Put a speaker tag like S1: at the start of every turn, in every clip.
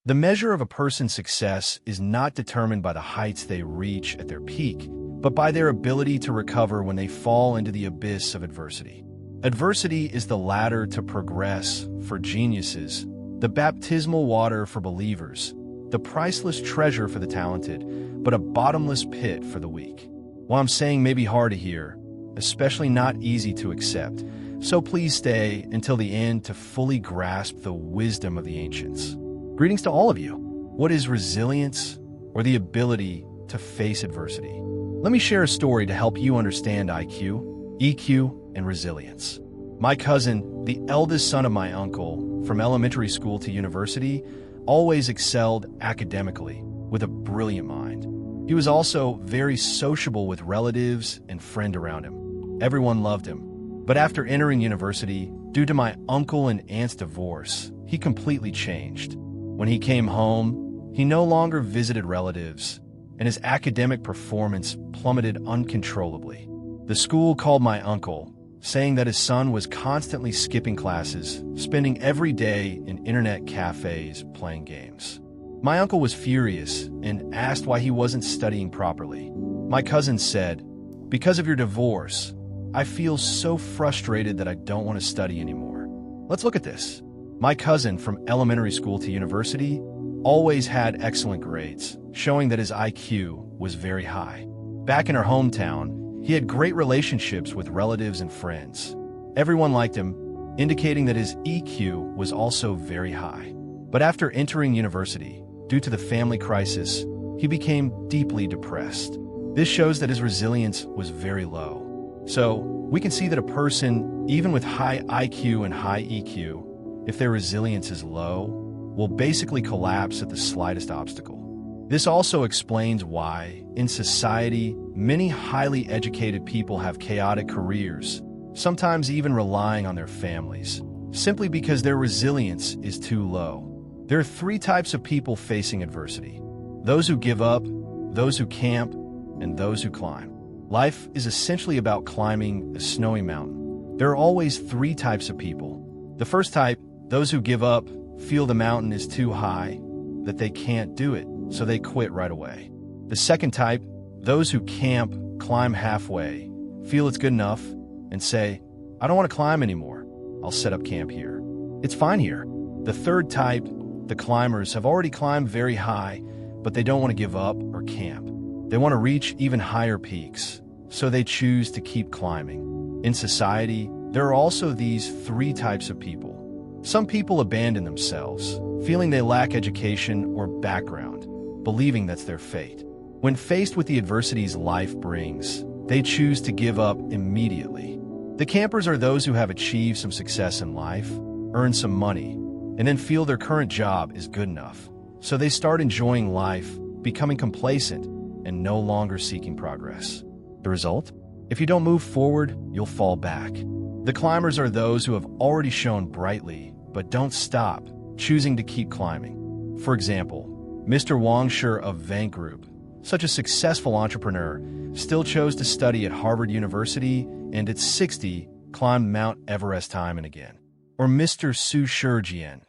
S1: The measure of a person's success is not determined by the heights they reach at their peak, but by their ability to recover when they fall into the abyss of adversity. Adversity is the ladder to progress for geniuses, the baptismal water for believers, the priceless treasure for the talented, but a bottomless pit for the weak. What I'm saying may be hard to hear, especially not easy to accept, so please stay until the end to fully grasp the wisdom of the ancients. Greetings to all of you. What is resilience, or the ability to face adversity? Let me share a story to help you understand IQ, EQ, and resilience. My cousin, the eldest son of my uncle, from elementary school to university, always excelled academically with a brilliant mind. He was also very sociable with relatives and friends around him. Everyone loved him. But after entering university, due to my uncle and aunt's divorce, he completely changed. When he came home, he no longer visited relatives, and his academic performance plummeted uncontrollably. The school called my uncle, saying that his son was constantly skipping classes, spending every day in internet cafes playing games. My uncle was furious and asked why he wasn't studying properly. My cousin said, "Because of your divorce, I feel so frustrated that I don't want to study anymore." Let's look at this. My cousin, from elementary school to university, always had excellent grades, showing that his IQ was very high. Back in our hometown, he had great relationships with relatives and friends. Everyone liked him, indicating that his EQ was also very high. But after entering university, due to the family crisis, he became deeply depressed. This shows that his resilience was very low. So, we can see that a person, even with high IQ and high EQ, if their resilience is low, will basically collapse at the slightest obstacle. This also explains why, in society, many highly educated people have chaotic careers, sometimes even relying on their families, simply because their resilience is too low. There are three types of people facing adversity: those who give up, those who camp, and those who climb. Life is essentially about climbing a snowy mountain. There are always three types of people. The first type, those who give up, feel the mountain is too high, that they can't do it, so they quit right away. The second type, those who camp, climb halfway, feel it's good enough, and say, "I don't want to climb anymore. I'll set up camp here. It's fine here." The third type, the climbers, have already climbed very high, but they don't want to give up or camp. They want to reach even higher peaks, so they choose to keep climbing. In society, there are also these three types of people. Some people abandon themselves, feeling they lack education or background, believing that's their fate. When faced with the adversities life brings, they choose to give up immediately. The campers are those who have achieved some success in life, earned some money, and then feel their current job is good enough. So they start enjoying life, becoming complacent, and no longer seeking progress. The result? If you don't move forward, you'll fall back. The climbers are those who have already shone brightly, but don't stop, choosing to keep climbing. For example, Mr. Wang Shi of Vank Group, such a successful entrepreneur, still chose to study at Harvard University and at 60 climbed Mount Everest time and again. Or Mr. Su Shijian,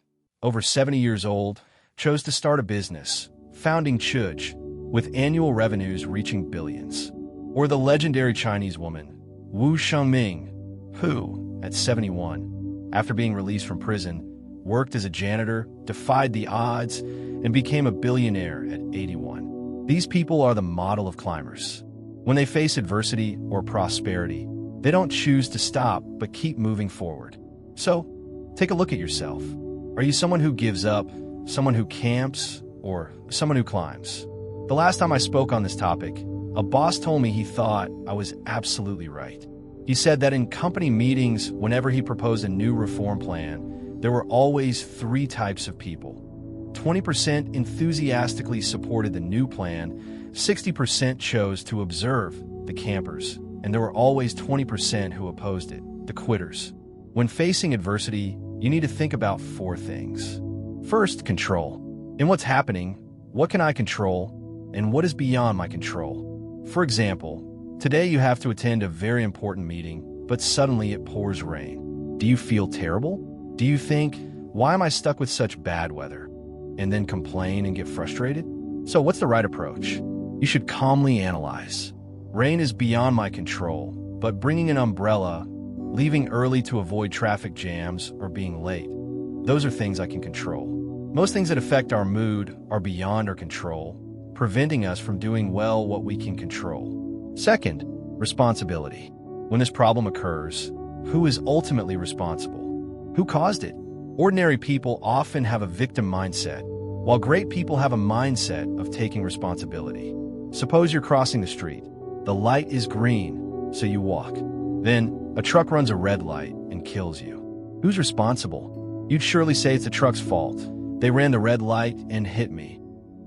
S1: over 70 years old, chose to start a business, founding Chuj, with annual revenues reaching billions. Or the legendary Chinese woman, Wu Shengming, who, at 71, after being released from prison, worked as a janitor, defied the odds, and became a billionaire at 81. These people are the model of climbers. When they face adversity or prosperity, they don't choose to stop but keep moving forward. So, take a look at yourself. Are you someone who gives up, someone who camps, or someone who climbs? The last time I spoke on this topic, a boss told me he thought I was absolutely right. He said that in company meetings, whenever he proposed a new reform plan, there were always three types of people. 20% enthusiastically supported the new plan, 60% chose to observe, the campers, and there were always 20% who opposed it, the quitters. When facing adversity, you need to think about four things. First, control. In what's happening, what can I control, and what is beyond my control? For example, today you have to attend a very important meeting, but suddenly it pours rain. Do you feel terrible? Do you think, why am I stuck with such bad weather? and then complain and get frustrated? So what's the right approach? You should calmly analyze. Rain is beyond my control, but bringing an umbrella, leaving early to avoid traffic jams, or being late, those are things I can control. Most things that affect our mood are beyond our control, preventing us from doing well what we can control. Second, responsibility. When this problem occurs, who is ultimately responsible? Who caused it? Ordinary people often have a victim mindset, while great people have a mindset of taking responsibility. Suppose you're crossing the street. The light is green, so you walk. Then, a truck runs a red light and kills you. Who's responsible? You'd surely say it's the truck's fault. They ran the red light and hit me.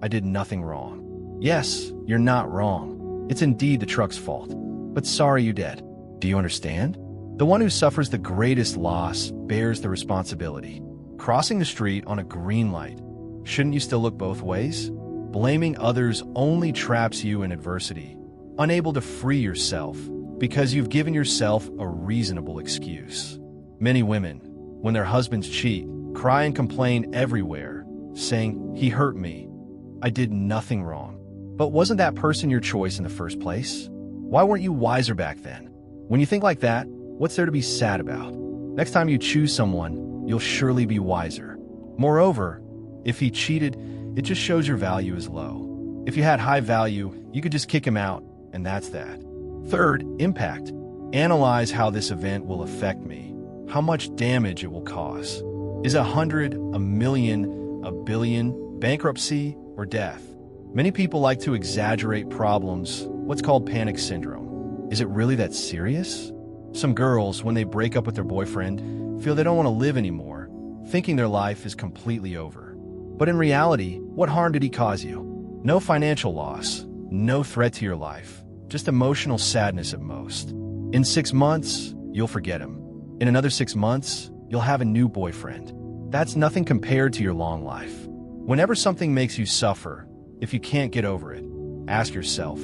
S1: I did nothing wrong. Yes, you're not wrong. It's indeed the truck's fault. But sorry you did. Do you understand? The one who suffers the greatest loss bears the responsibility. Crossing the street on a green light. Shouldn't you still look both ways? Blaming others only traps you in adversity, unable to free yourself because you've given yourself a reasonable excuse. Many women, when their husbands cheat, cry and complain everywhere, saying, "He hurt me. I did nothing wrong." But wasn't that person your choice in the first place? Why weren't you wiser back then? When you think like that, what's there to be sad about? Next time you choose someone, you'll surely be wiser. Moreover, if he cheated, it just shows your value is low. If you had high value, you could just kick him out, and that's that. Third, impact. Analyze how this event will affect me, how much damage it will cause. Is 100, a million, a billion, bankruptcy, or death? Many people like to exaggerate problems, what's called panic syndrome. Is it really that serious? Some girls, when they break up with their boyfriend, feel they don't want to live anymore, thinking their life is completely over. But in reality, what harm did he cause you? No financial loss, no threat to your life, just emotional sadness at most. In 6 months, you'll forget him. In another 6 months, you'll have a new boyfriend. That's nothing compared to your long life. Whenever something makes you suffer, if you can't get over it, ask yourself,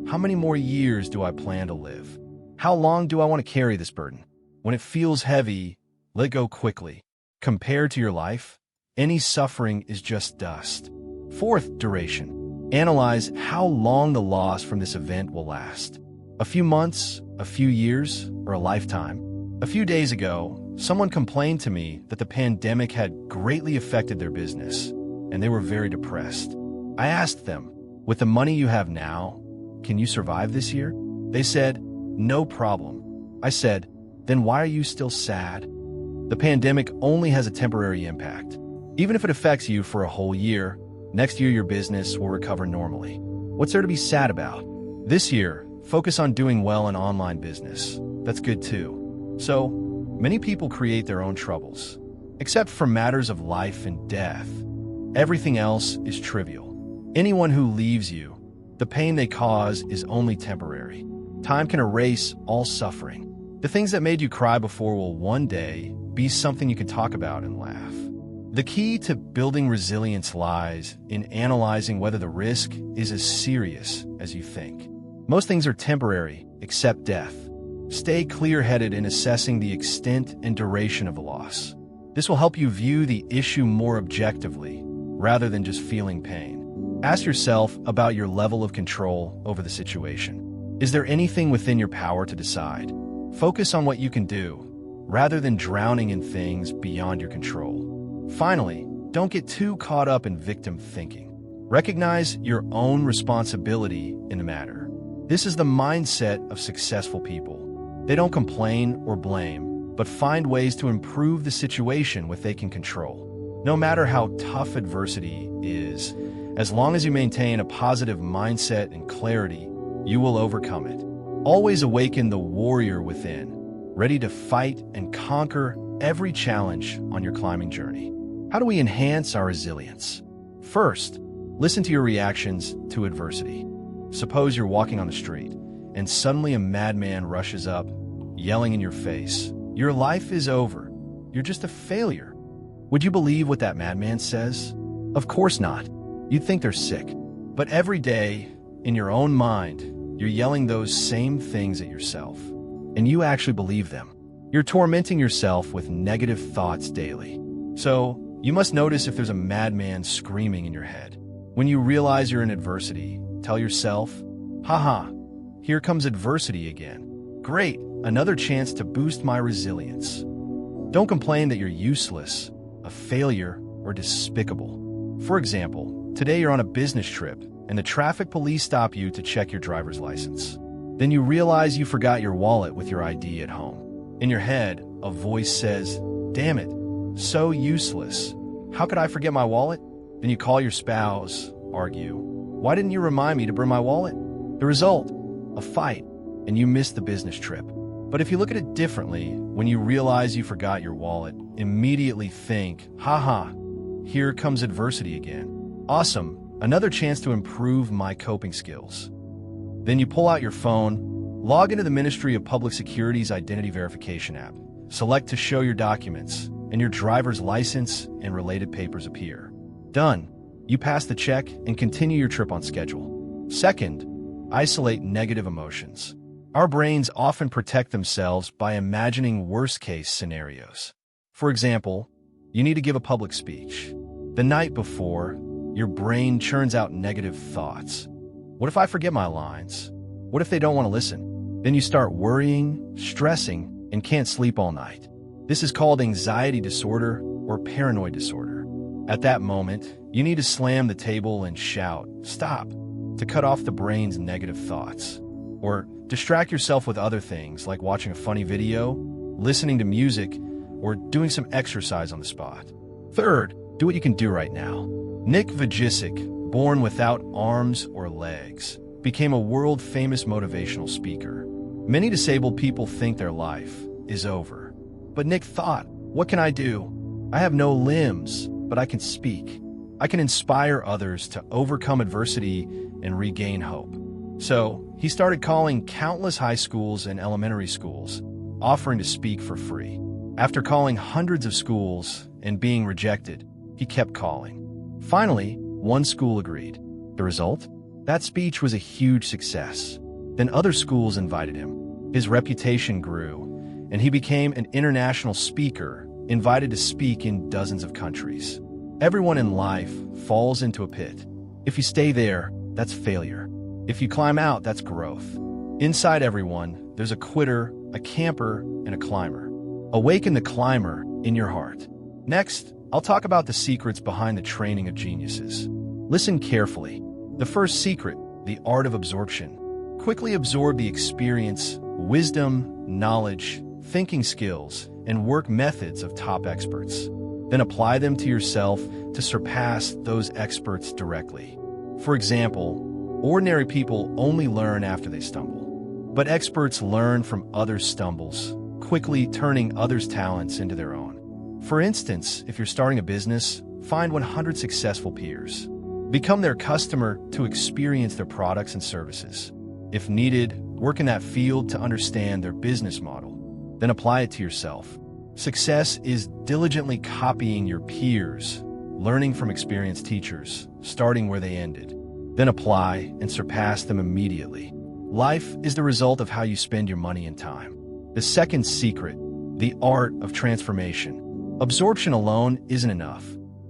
S1: how many more years do I plan to live? How long do I want to carry this burden? When it feels heavy, let go quickly. Compared to your life, any suffering is just dust. Fourth, duration. Analyze how long the loss from this event will last. A few months, a few years, or a lifetime. A few days ago, someone complained to me that the pandemic had greatly affected their business, and they were very depressed. I asked them, with the money you have now, can you survive this year? They said, no problem. I said, then why are you still sad? The pandemic only has a temporary impact. Even if it affects you for a whole year, next year your business will recover normally. What's there to be sad about? This year, focus on doing well in online business. That's good too. So, many people create their own troubles. Except for matters of life and death, everything else is trivial. Anyone who leaves you, the pain they cause is only temporary. Time can erase all suffering. The things that made you cry before will one day be something you can talk about and laugh. The key to building resilience lies in analyzing whether the risk is as serious as you think. Most things are temporary, except death. Stay clear-headed in assessing the extent and duration of the loss. This will help you view the issue more objectively, rather than just feeling pain. Ask yourself about your level of control over the situation. Is there anything within your power to decide? Focus on what you can do, rather than drowning in things beyond your control. Finally, don't get too caught up in victim thinking. Recognize your own responsibility in the matter. This is the mindset of successful people. They don't complain or blame, but find ways to improve the situation what they can control. No matter how tough adversity is, as long as you maintain a positive mindset and clarity, you will overcome it. Always awaken the warrior within, ready to fight and conquer every challenge on your climbing journey. How do we enhance our resilience? First, listen to your reactions to adversity. Suppose you're walking on the street, and suddenly a madman rushes up, yelling in your face, "Your life is over. You're just a failure." Would you believe what that madman says? Of course not. You'd think they're sick. But every day, in your own mind, you're yelling those same things at yourself, and you actually believe them. You're tormenting yourself with negative thoughts daily. So, You must notice if there's a madman screaming in your head. When you realize you're in adversity, tell yourself, haha, here comes adversity again. Great, another chance to boost my resilience. Don't complain that you're useless, a failure, or despicable. For example, today you're on a business trip and the traffic police stop you to check your driver's license. Then you realize you forgot your wallet with your ID at home. In your head, a voice says, damn it, so useless. How could I forget my wallet? Then you call your spouse, argue. Why didn't you remind me to bring my wallet? The result, a fight, and you miss the business trip. But if you look at it differently, when you realize you forgot your wallet, immediately think, haha, here comes adversity again. Awesome, another chance to improve my coping skills. Then you pull out your phone, log into the Ministry of Public Security's Identity Verification app, select to show your documents, and your driver's license and related papers appear. Done. You pass the check and continue your trip on schedule. Second, isolate negative emotions. Our brains often protect themselves by imagining worst-case scenarios. For example, you need to give a public speech. The night before, your brain churns out negative thoughts. What if I forget my lines? What if they don't want to listen? Then you start worrying, stressing, and can't sleep all night. This is called anxiety disorder or paranoid disorder. At that moment, you need to slam the table and shout, stop, to cut off the brain's negative thoughts. Or distract yourself with other things like watching a funny video, listening to music, or doing some exercise on the spot. Third, do what you can do right now. Nick Vujicic, born without arms or legs, became a world-famous motivational speaker. Many disabled people think their life is over. But Nick thought, what can I do? I have no limbs, but I can speak. I can inspire others to overcome adversity and regain hope. So, he started calling countless high schools and elementary schools, offering to speak for free. After calling hundreds of schools and being rejected, he kept calling. Finally, one school agreed. The result? That speech was a huge success. Then other schools invited him. His reputation grew, and he became an international speaker, invited to speak in dozens of countries. Everyone in life falls into a pit. If you stay there, that's failure. If you climb out, that's growth. Inside everyone, there's a quitter, a camper, and a climber. Awaken the climber in your heart. Next, I'll talk about the secrets behind the training of geniuses. Listen carefully. The first secret, the art of absorption. Quickly absorb the experience, wisdom, knowledge, thinking skills, and work methods of top experts. Then apply them to yourself to surpass those experts directly. For example, ordinary people only learn after they stumble, but experts learn from others' stumbles, quickly turning others' talents into their own. For instance, if you're starting a business, find 100 successful peers. Become their customer to experience their products and services. If needed, work in that field to understand their business model. Then apply it to yourself. Success is diligently copying your peers, learning from experienced teachers, starting where they ended. Then apply and surpass them immediately. Life is the result of how you spend your money and time. The second secret, the art of transformation. Absorption alone isn't enough.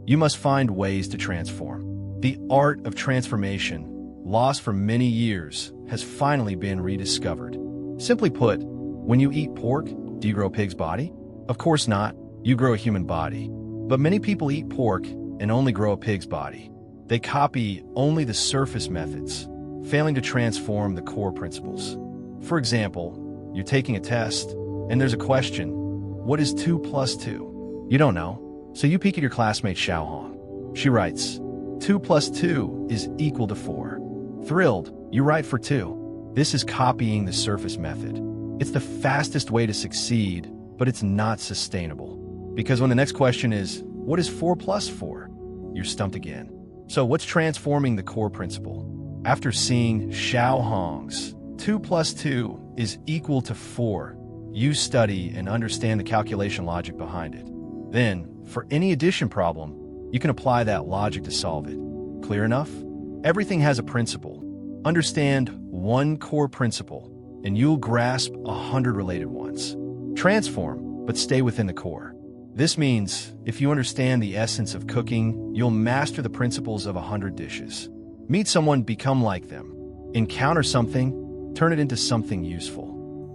S1: You must find ways to transform. The art of transformation, lost for many years, has finally been rediscovered. Simply put, when you eat pork, do you grow a pig's body? Of course not. You grow a human body. But many people eat pork and only grow a pig's body. They copy only the surface methods, failing to transform the core principles. For example, you're taking a test, and there's a question, what is 2 plus 2? You don't know, so you peek at your classmate Xiao Hong. She writes, 2 plus 2 is equal to 4. Thrilled, you write for 2. This is copying the surface method. It's the fastest way to succeed, but it's not sustainable. Because when the next question is, what is 4 plus 4? You're stumped again. So what's transforming the core principle? After seeing Xiao Hong's 2 plus 2 is equal to 4, you study and understand the calculation logic behind it. Then, for any addition problem, you can apply that logic to solve it. Clear enough? Everything has a principle. Understand one core principle, and you'll grasp 100 related ones. Transform, but stay within the core. This means if you understand the essence of cooking, you'll master the principles of 100 dishes. Meet someone, become like them. Encounter something, turn it into something useful.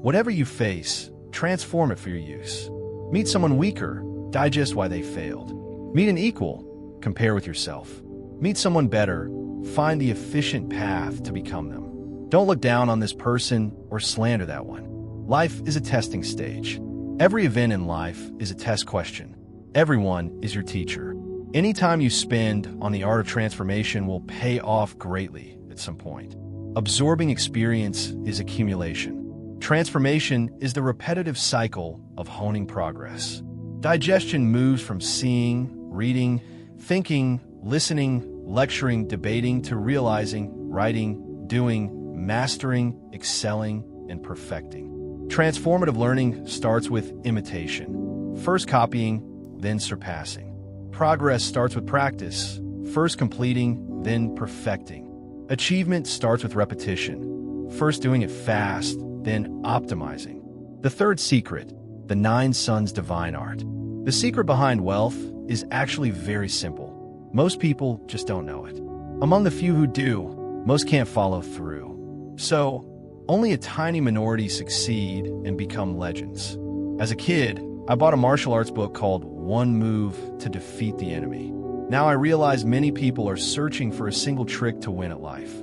S1: Whatever you face, transform it for your use. Meet someone weaker, digest why they failed. Meet an equal, compare with yourself. Meet someone better, find the efficient path to become them. Don't look down on this person or slander that one. Life is a testing stage. Every event in life is a test question. Everyone is your teacher. Any time you spend on the art of transformation will pay off greatly at some point. Absorbing experience is accumulation. Transformation is the repetitive cycle of honing progress. Digestion moves from seeing, reading, thinking, listening, lecturing, debating to realizing, writing, doing, mastering, excelling, and perfecting. Transformative learning starts with imitation. First copying, then surpassing. Progress starts with practice. First completing, then perfecting. Achievement starts with repetition. First doing it fast, then optimizing. The third secret, the 9 Sons Divine Art. The secret behind wealth is actually very simple. Most people just don't know it. Among the few who do, most can't follow through. So, only a tiny minority succeed and become legends. As a kid, I bought a martial arts book called One Move to Defeat the Enemy. Now I realize many people are searching for a single trick to win at life.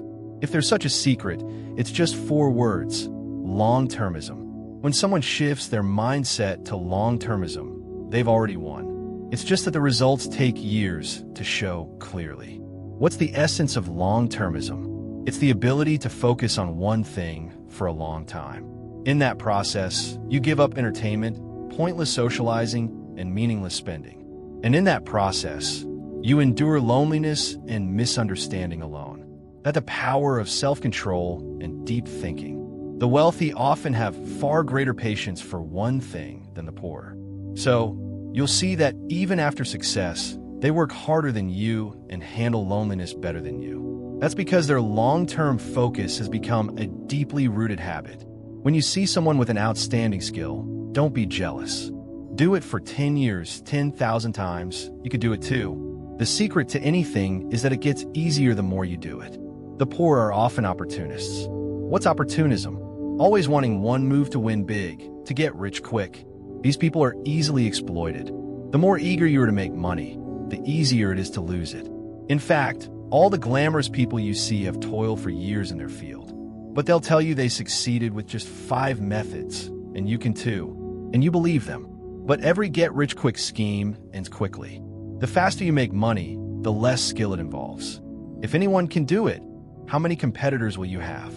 S1: If there's such a secret, it's just 4 words: long-termism. When someone shifts their mindset to long-termism, they've already won. It's just that the results take years to show clearly. What's the essence of long-termism? It's the ability to focus on one thing for a long time. In that process, you give up entertainment, pointless socializing, and meaningless spending. And in that process, you endure loneliness and misunderstanding alone. That's the power of self-control and deep thinking. The wealthy often have far greater patience for one thing than the poor. So, you'll see that even after success, they work harder than you and handle loneliness better than you. That's because their long-term focus has become a deeply rooted habit. When you see someone with an outstanding skill, don't be jealous. Do it for 10 years, 10,000 times. You could do it too. The secret to anything is that it gets easier the more you do it. The poor are often opportunists. What's opportunism? Always wanting one move to win big, to get rich quick. These people are easily exploited. The more eager you are to make money, the easier it is to lose it. In fact, all the glamorous people you see have toiled for years in their field. But they'll tell you they succeeded with just 5 methods, and you can too. And you believe them. But every get-rich-quick scheme ends quickly. The faster you make money, the less skill it involves. If anyone can do it, how many competitors will you have?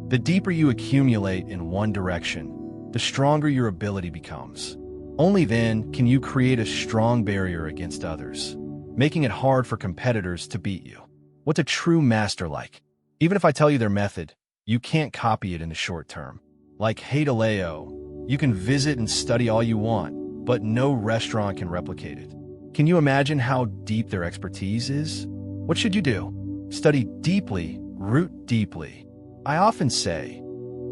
S1: The deeper you accumulate in one direction, the stronger your ability becomes. Only then can you create a strong barrier against others, making it hard for competitors to beat you. What's a true master like? Even if I tell you their method, you can't copy it in the short term. Like Hadaleo, you can visit and study all you want, but no restaurant can replicate it. Can you imagine how deep their expertise is? What should you do? Study deeply, root deeply. I often say,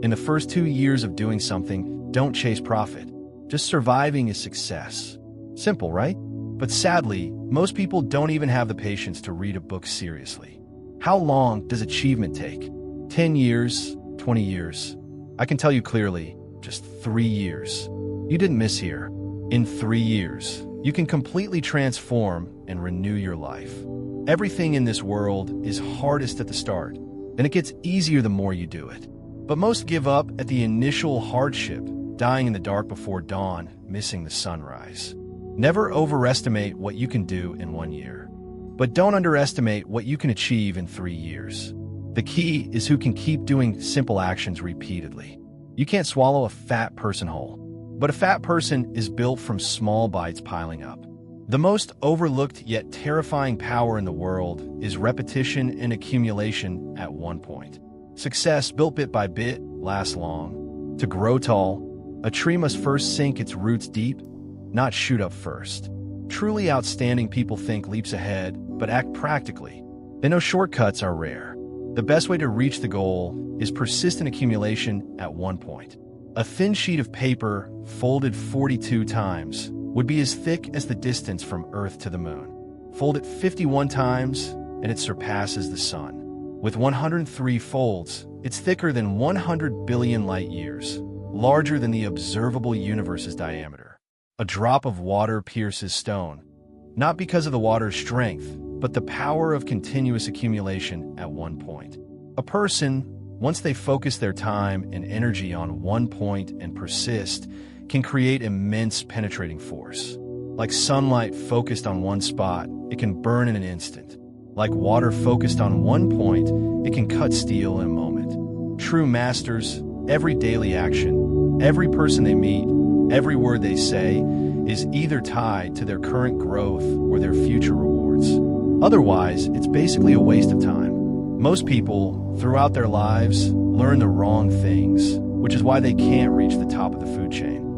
S1: in the first 2 years of doing something, don't chase profit. Just surviving is success. Simple, right? But sadly, most people don't even have the patience to read a book seriously. How long does achievement take? 10 years? 20 years? I can tell you clearly, just 3 years. You didn't miss here. In 3 years, you can completely transform and renew your life. Everything in this world is hardest at the start, and it gets easier the more you do it. But most give up at the initial hardship, dying in the dark before dawn, missing the sunrise. Never overestimate what you can do in 1 year. But don't underestimate what you can achieve in 3 years. The key is who can keep doing simple actions repeatedly. You can't swallow a fat person whole, but a fat person is built from small bites piling up. The most overlooked yet terrifying power in the world is repetition and accumulation at one point. Success built bit by bit lasts long. To grow tall, a tree must first sink its roots deep, not shoot up first. Truly outstanding people think leaps ahead, but act practically. They know shortcuts are rare. The best way to reach the goal is persistent accumulation at one point. A thin sheet of paper folded 42 times would be as thick as the distance from Earth to the Moon. Fold it 51 times, and it surpasses the Sun. With 103 folds, it's thicker than 100 billion light-years, larger than the observable universe's diameter. A drop of water pierces stone, not because of the water's strength, but the power of continuous accumulation at one point. A person, once they focus their time and energy on one point and persist, can create immense penetrating force. Like sunlight focused on one spot, it can burn in an instant. Like water focused on one point, it can cut steel in a moment. True masters, every daily action, every person they meet, every word they say, is either tied to their current growth or their future rewards. Otherwise, it's basically a waste of time. Most people, throughout their lives, learn the wrong things, which is why they can't reach the top of the food chain.